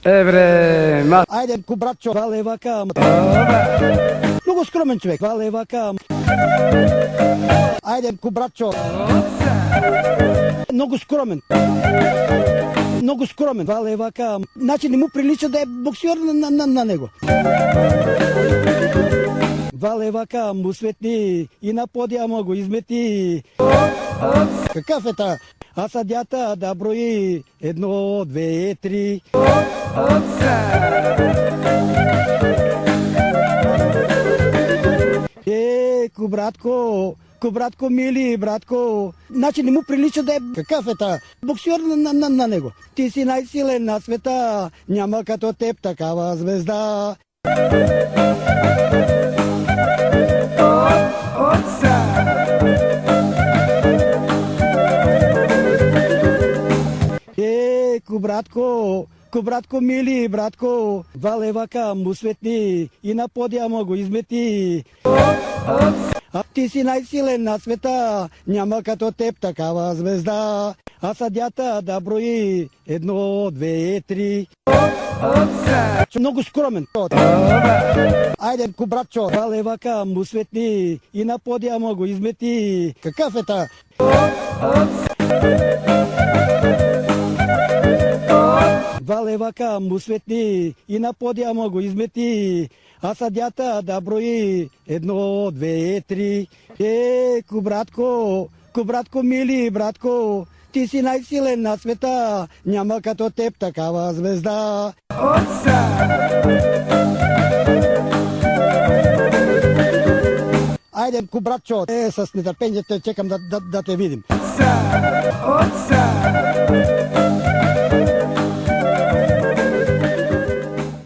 Евре, Айде, братчо, 2 лева към. Много скромен човек, 2 лева към. Айде, братчо. Много скромен. Много скромен, 2 лева към. Значи не му прилича да е боксер на него. 2 лева към му светни и на подиама го измети. Какъв е та? А съдята да брои 1, 2, 3. Братко, мили братко. Значи не му прилича да е какъв е та? Боксер на него. Ти си най-силен на света. Няма като теб такава звезда. Братко, мили братко, 2 лева към му светни и на подиама го измети. А ти си най-силен на света, няма като теб такава звезда. А съдята да брои 1, 2, 3. Много скромен. Айде, братчо, 2 лева към му светни и на подиама го измети. Какъв е та? 2 лева към му светни и на подиама го измети. А съдята да брои 1, 2, 3. Братко, мили братко, ти си най-силен на света. Няма като теб такава звезда. Айде, братчо, с нетърпение чекам да те видим.